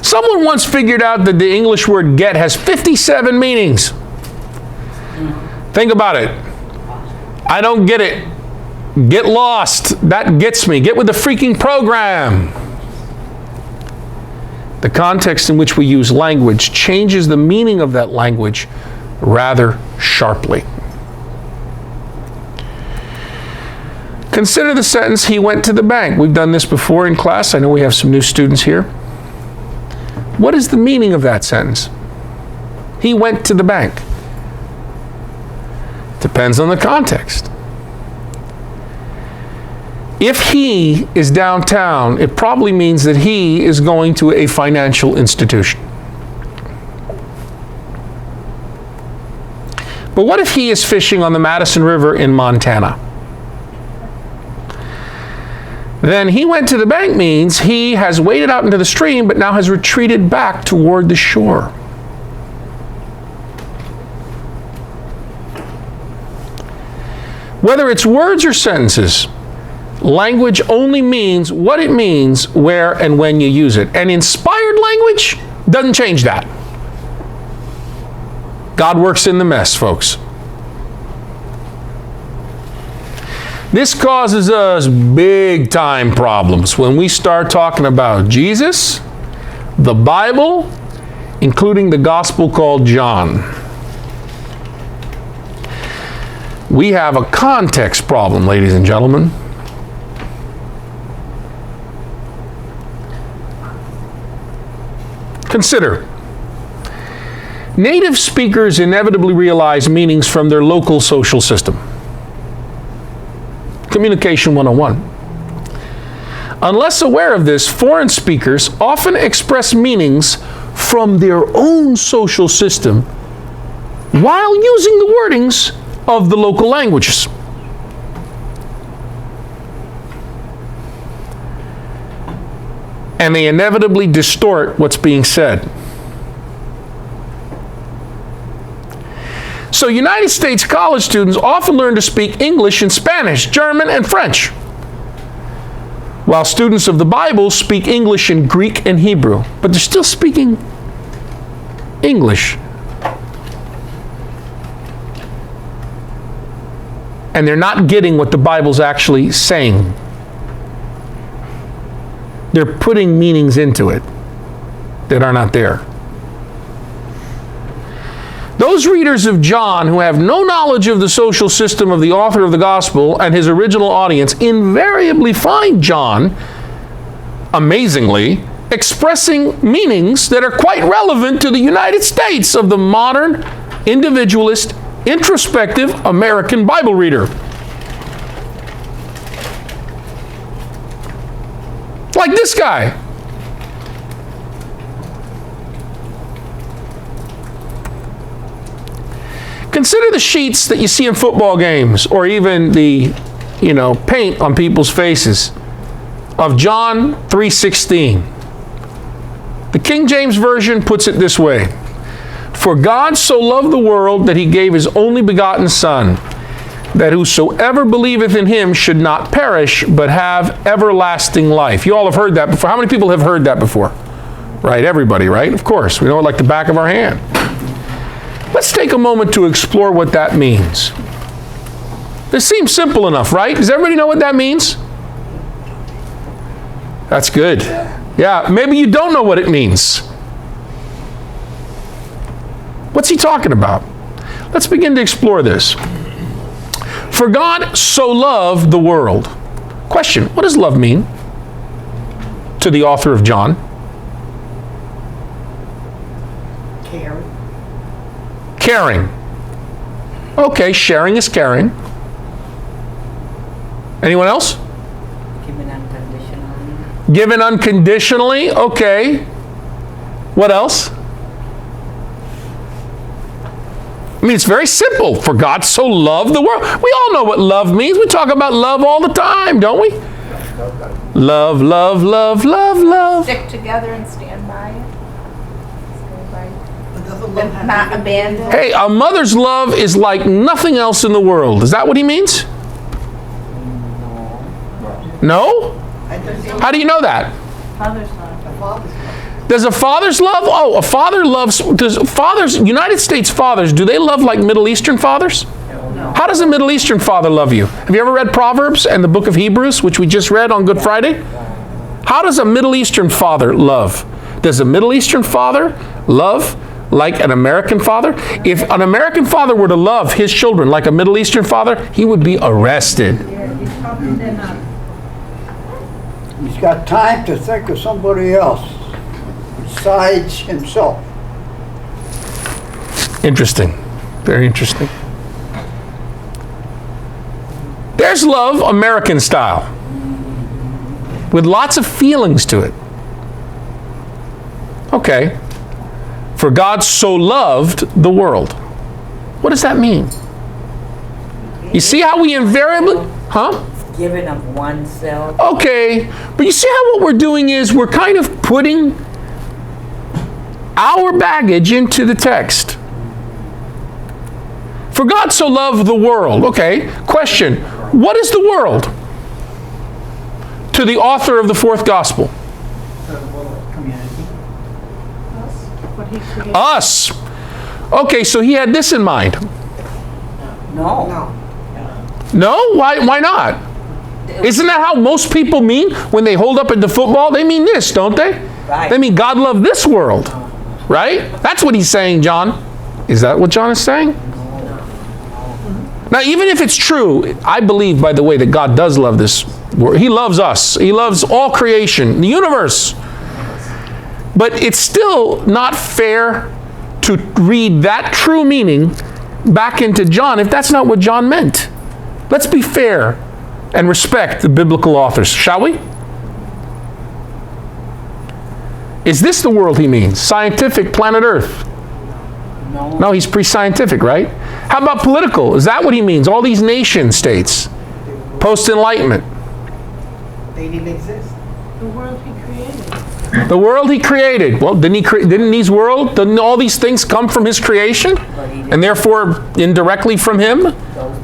Someone once figured out that the English word get has 57 meanings. Think about it. I don't get it. Get lost. That gets me. Get with the freaking program. The context in which we use language changes the meaning of that language rather sharply. Consider the sentence, he went to the bank. We've done this before in class. I know we have some new students here. What is the meaning of that sentence? He went to the bank. Depends on the context. If he is downtown, it probably means that he is going to a financial institution. But what if he is fishing on the Madison River in Montana? Then he went to the bank means he has waded out into the stream, but now has retreated back toward the shore. Whether it's words or sentences, language only means what it means where and when you use it. And inspired language doesn't change that. God works in the mess, folks. This causes us big time problems when we start talking about Jesus, the Bible, including the gospel called John. We have a context problem, ladies and gentlemen. Consider. Native speakers inevitably realize meanings from their local social system. Communication 101. Unless aware of this, foreign speakers often express meanings from their own social system while using the wordings of the local languages. And they inevitably distort what's being said. So United States college students often learn to speak English and Spanish, German, and French, while students of the Bible speak English in Greek and Hebrew, but they're still speaking English. And they're not getting what the Bible's actually saying. They're putting meanings into it that are not there. Those readers of John who have no knowledge of the social system of the author of the gospel and his original audience invariably find John, amazingly, expressing meanings that are quite relevant to the United States of the modern, individualist, introspective American Bible reader. Like this guy. Consider the sheets that you see in football games, or even the, paint on people's faces of John 3:16. The King James Version puts it this way: For God so loved the world that he gave his only begotten Son, that whosoever believeth in him should not perish, but have everlasting life. You all have heard that before. How many people have heard that before? Right, everybody, right? Of course, we know it like the back of our hand. Let's take a moment to explore what that means. This seems simple enough, right? Does everybody know what that means? That's good. Yeah, maybe you don't know what it means. What's he talking about? Let's begin to explore this. For God so loved the world. Question, what does love mean to the author of John? Caring. Okay, sharing is caring. Anyone else? Given unconditionally. Given unconditionally, okay. What else? I mean, it's very simple. For God so loved the world. We all know what love means. We talk about love all the time, don't we? Love, love, love, love, love. Stick together and stand by it. Not abandon. Hey, a mother's love is like nothing else in the world. Is that what he means? No? How do you know that? Father's love. Does a father's love? Oh, a father loves. Does fathers, United States fathers, do they love like Middle Eastern fathers? No. How does a Middle Eastern father love you? Have you ever read Proverbs and the book of Hebrews, which we just read on Good Friday? How does a Middle Eastern father love? Does a Middle Eastern father love like an American father? If an American father were to love his children like a Middle Eastern father, he would be arrested. He's got time to think of somebody else besides himself. Interesting. Very interesting. There's love American style, with lots of feelings to it. Okay. For God so loved the world. What does that mean? You see how we invariably, Giving of oneself. Okay, but you see how what we're doing is we're kind of putting our baggage into the text. For God so loved the world. Okay, question. What is the world to the author of the fourth gospel? What he created. Us. Okay, so he had this in mind. No. No? Why not? Isn't that how most people mean when they hold up into football? They mean this, don't they? Right. They mean God loved this world. Right? That's what he's saying, John. Is that what John is saying? Now, even if it's true, I believe, by the way, that God does love this world. He loves us. He loves all creation, the universe. But it's still not fair to read that true meaning back into John if that's not what John meant. Let's be fair and respect the biblical authors, shall we? Is this the world he means? Scientific, planet Earth? No. No, he's pre-scientific, right? How about political? Is that what he means? All these nation states, post-enlightenment. They didn't exist. The world he created. The world he created. Well, didn't all these things come from his creation? And therefore indirectly from him?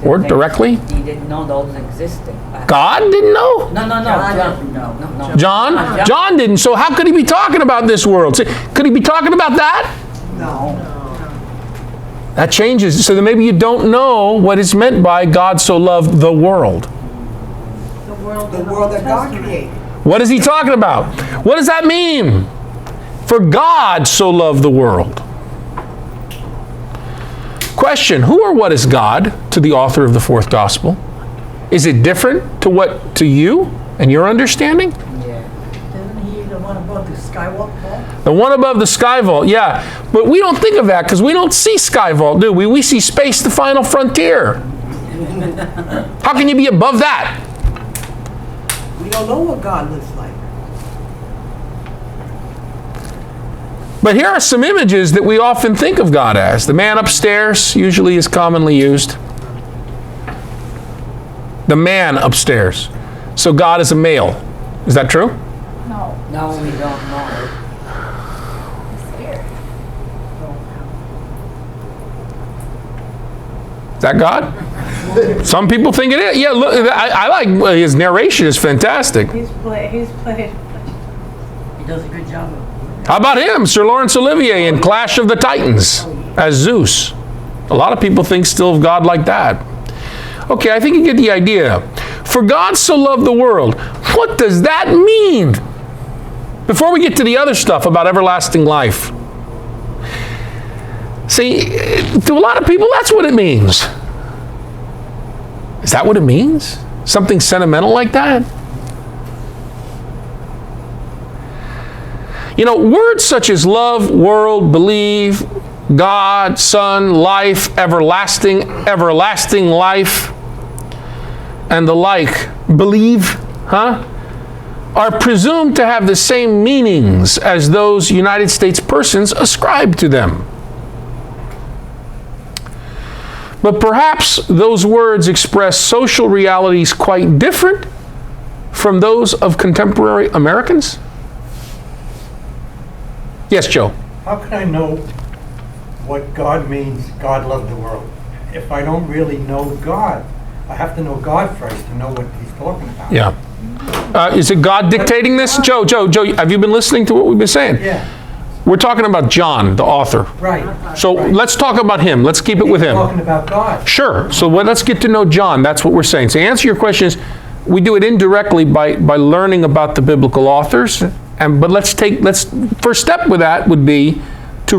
Or directly? He didn't know those existed. God didn't know? No. No. John? John didn't. So how could he be talking about this world? Could he be talking about that? No. That changes. So then maybe you don't know what is meant by God so loved the world. The world, The in world Old that God Testament. created. What is he talking about? What does that mean? For God so loved the world. Question, who or what is God to the author of the fourth gospel? Is it different to you and your understanding? Yeah. Isn't he the one above the skywalk wall? The one above the sky vault, yeah. But we don't think of that because we don't see sky vault, do we? We see space, the final frontier. How can you be above that? We don't know what God looks like. But here are some images that we often think of God as. The man upstairs usually is commonly used. The man upstairs. So God is a male. Is that true? No. No, we don't know. Scared. Is that God? Some people think it is. Yeah, look, I like his narration is fantastic. He's played. He does a good job of How about him, Sir Laurence Olivier in Clash of the Titans as Zeus? A lot of people think still of God like that. Okay, I think you get the idea. For God so loved the world. What does that mean? Before we get to the other stuff about everlasting life. See, to a lot of people, that's what it means. Is that what it means? Something sentimental like that? You know, words such as love, world, believe, God, Son, life, everlasting life, and the like, believe, are presumed to have the same meanings as those United States persons ascribe to them. But perhaps those words express social realities quite different from those of contemporary Americans? Yes, Joe. How can I know what God means, God loved the world, if I don't really know God? I have to know God first to know what he's talking about. Yeah. Is it God dictating this? Joe, have you been listening to what we've been saying? Yeah, We're talking about John, the author. right. So let's talk about him. Let's keep it with him. Talking about God. Sure. So let's get to know John. That's what we're saying. So answer your question is, we do it indirectly by learning about the biblical authors. But first step with that would be to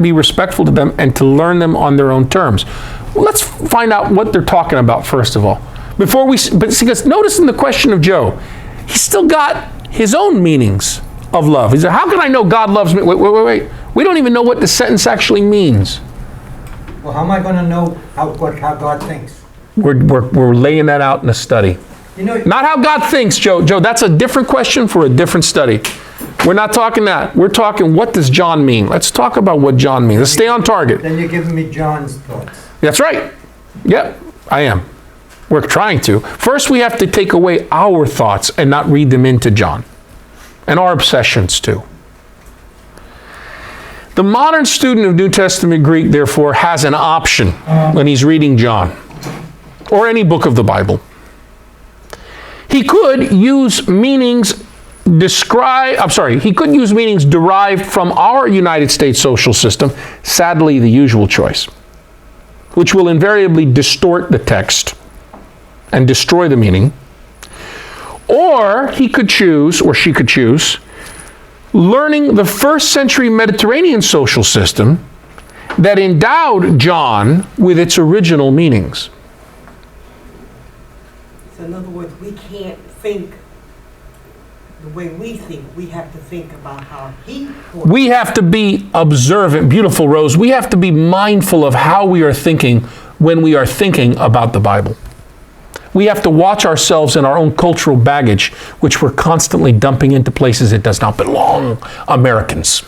be respectful to them and to learn them on their own terms. Well, let's find out what they're talking about first of all. Because notice in the question of Joe, he's still got his own meanings of love. He said, how can I know God loves me? Wait. We don't even know what the sentence actually means. Well, how am I going to know how God thinks? We're laying that out in a study. You know, Not how God thinks, Joe. Joe, that's a different question for a different study. We're not talking that. We're talking, what does John mean? Let's talk about what John means. Let's stay on target. then you're giving me John's thoughts. That's right. Yep, I am. We're trying to. First, we have to take away our thoughts and not read them into John. And our obsessions, too. The modern student of New Testament Greek, therefore, has an option when he's reading John or any book of the Bible. He could use meanings derived from our United States social system, sadly the usual choice, which will invariably distort the text and destroy the meaning. Or he could choose, or she could choose, learning the first century Mediterranean social system that endowed John with its original meanings. So in other words, we can't think the way we think. We have to think about how he thought. We have to be observant, beautiful Rose. We have to be mindful of how we are thinking when we are thinking about the Bible. We have to watch ourselves in our own cultural baggage, which we're constantly dumping into places it does not belong. Americans.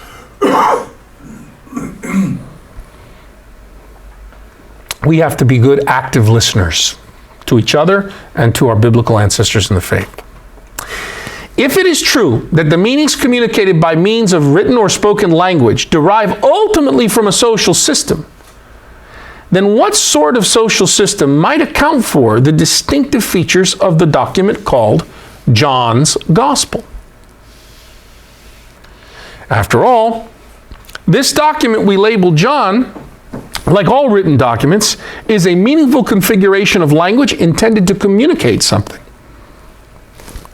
We have to be good, active listeners to each other and to our biblical ancestors in the faith. If it is true that the meanings communicated by means of written or spoken language derive ultimately from a social system, then what sort of social system might account for the distinctive features of the document called John's Gospel? After all, this document we label John, like all written documents, is a meaningful configuration of language intended to communicate something.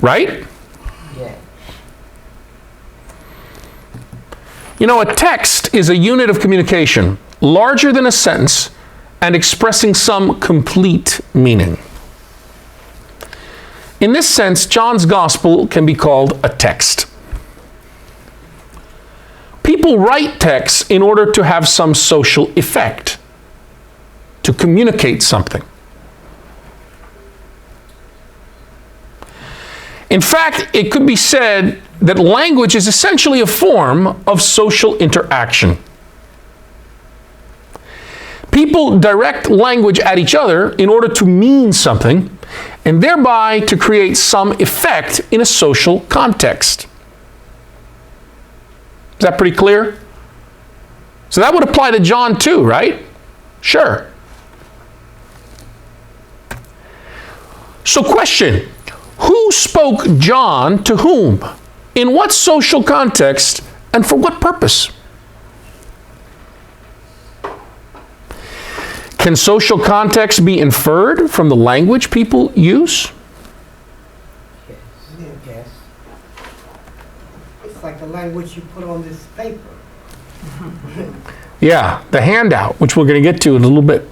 Right? Yeah. You know, a text is a unit of communication larger than a sentence and expressing some complete meaning. In this sense, John's Gospel can be called a text. People write texts in order to have some social effect, to communicate something. In fact, it could be said that language is essentially a form of social interaction. People direct language at each other in order to mean something, and thereby to create some effect in a social context. Is that pretty clear? So that would apply to John too, right? Sure. So question, who spoke John to whom? In what social context and for what purpose? Can social context be inferred from the language people use? Yes. It's like the language you put on this paper. Yeah, the handout, which we're going to get to in a little bit.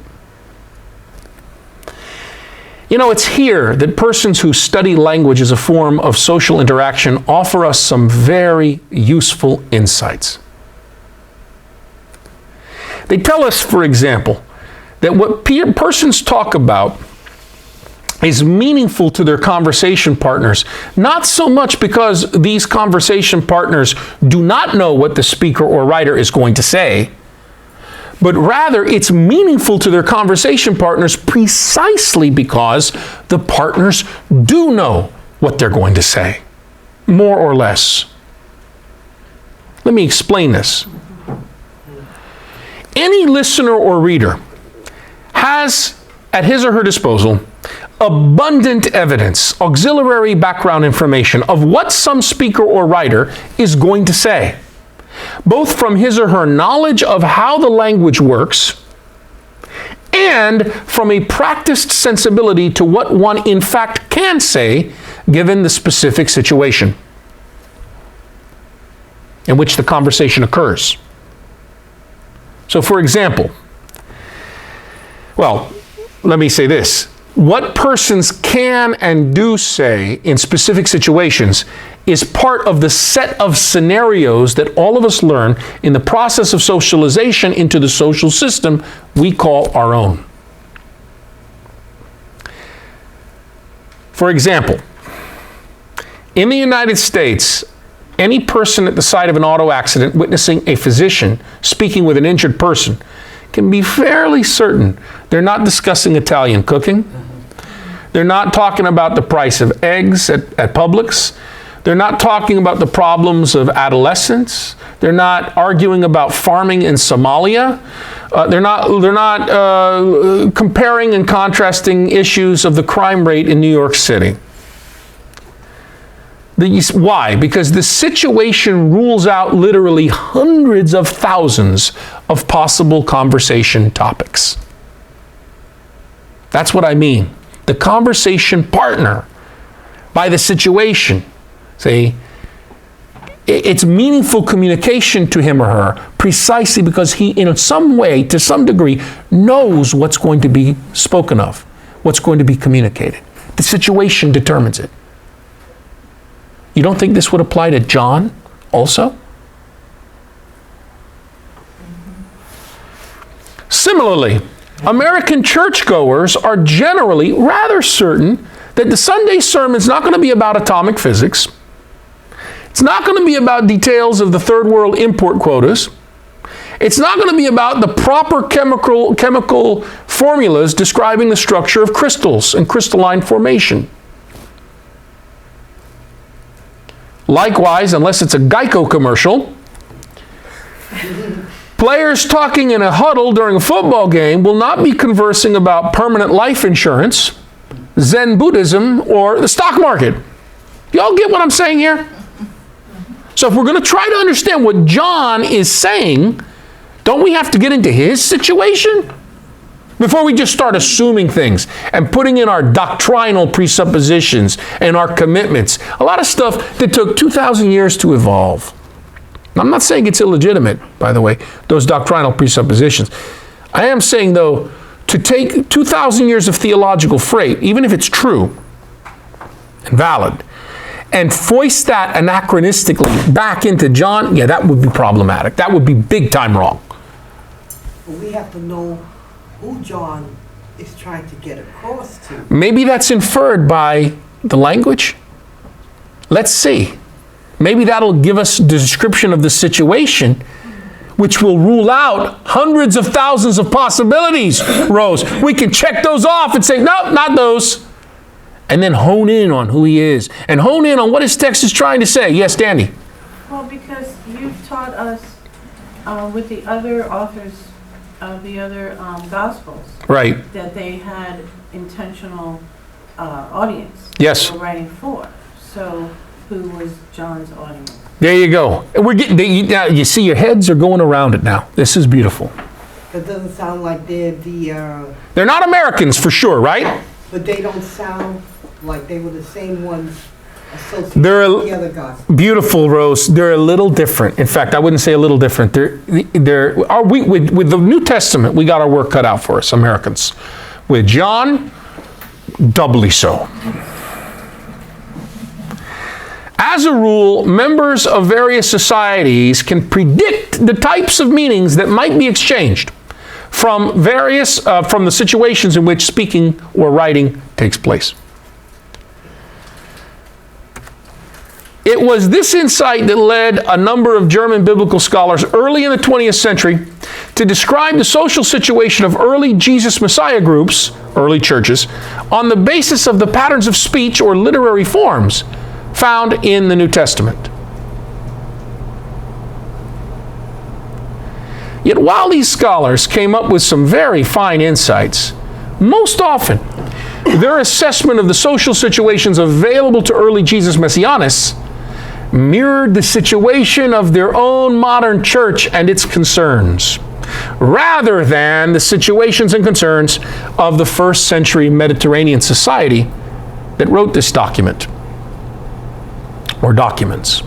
You know, it's here that persons who study language as a form of social interaction offer us some very useful insights. They tell us, for example, that what persons talk about is meaningful to their conversation partners, not so much because these conversation partners do not know what the speaker or writer is going to say, but rather it's meaningful to their conversation partners precisely because the partners do know what they're going to say, more or less. Let me explain this. Any listener or reader has at his or her disposal abundant evidence, auxiliary background information of what some speaker or writer is going to say, both from his or her knowledge of how the language works and from a practiced sensibility to what one in fact can say given the specific situation in which the conversation occurs. So, for example, well, let me say this. What persons can and do say in specific situations is part of the set of scenarios that all of us learn in the process of socialization into the social system we call our own. For example, in the United States, any person at the site of an auto accident witnessing a physician speaking with an injured person can be fairly certain they're not discussing Italian cooking. They're not talking about the price of eggs at Publix. They're not talking about the problems of adolescence. They're not arguing about farming in Somalia. They're not comparing and contrasting issues of the crime rate in New York City. Why? Because the situation rules out literally hundreds of thousands of possible conversation topics. That's what I mean. The conversation partner by the situation. See, it's meaningful communication to him or her precisely because he, in some way, to some degree, knows what's going to be spoken of, what's going to be communicated. The situation determines it. You don't think this would apply to John also? Similarly, American churchgoers are generally rather certain that the Sunday sermon's not going to be about atomic physics. It's not going to be about details of the third world import quotas. It's not going to be about the proper chemical formulas describing the structure of crystals and crystalline formation. Likewise, unless it's a Geico commercial, players talking in a huddle during a football game will not be conversing about permanent life insurance, Zen Buddhism, or the stock market. Y'all get what I'm saying here? So if we're going to try to understand what John is saying, don't we have to get into his situation before we just start assuming things and putting in our doctrinal presuppositions and our commitments? A lot of stuff that took 2,000 years to evolve. I'm not saying it's illegitimate, by the way, those doctrinal presuppositions. I am saying, though, to take 2,000 years of theological freight, even if it's true and valid, and foist that anachronistically back into John, yeah, that would be problematic. That would be big time wrong. But we have to know who John is trying to get across to. Maybe that's inferred by the language. Let's see. Maybe that'll give us the description of the situation, which will rule out hundreds of thousands of possibilities, Rose. We can check those off and say, nope, not those. And then hone in on who he is and hone in on what his text is trying to say. Yes, Danny? Well, because you've taught us with the other authors of the other Gospels, Right. that they had intentional audience. Yes. They were writing for. So who was John's audience? There you go. We're getting, you see your heads are going around it now. This is beautiful. That doesn't sound like they're the, They're not Americans for sure, right? but they don't sound like they were the same ones associated They're with the other gospel. beautiful, Rose. They're a little different. In fact, I wouldn't say a little different. With the New Testament, we got our work cut out for us, Americans. With John, doubly so. As a rule, members of various societies can predict the types of meanings that might be exchanged from the situations in which speaking or writing takes place. It was this insight that led a number of German biblical scholars early in the 20th century to describe the social situation of early Jesus Messiah groups, early churches, on the basis of the patterns of speech or literary forms found in the New Testament. Yet while these scholars came up with some very fine insights, most often their assessment of the social situations available to early Jesus Messianists mirrored the situation of their own modern church and its concerns, rather than the situations and concerns of the first century Mediterranean society that wrote this document, or documents.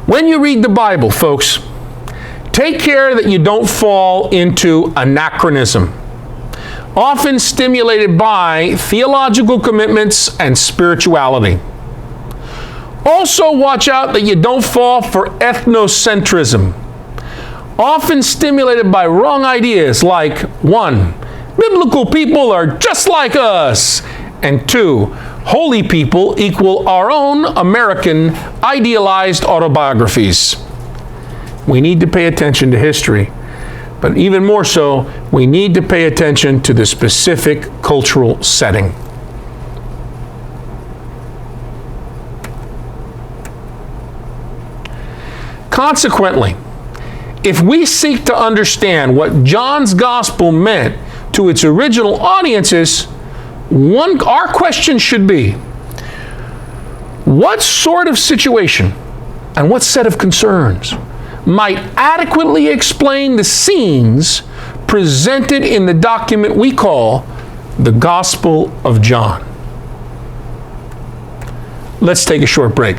When you read the Bible, folks, take care that you don't fall into anachronism, often stimulated by theological commitments and spirituality. Also, watch out that you don't fall for ethnocentrism, often stimulated by wrong ideas like 1, biblical people are just like us, and 2, holy people equal our own American idealized autobiographies. We need to pay attention to history, but even more so, we need to pay attention to the specific cultural setting. Consequently, if we seek to understand what John's gospel meant to its original audiences, our question should be, what sort of situation and what set of concerns might adequately explain the scenes presented in the document we call the Gospel of John? Let's take a short break.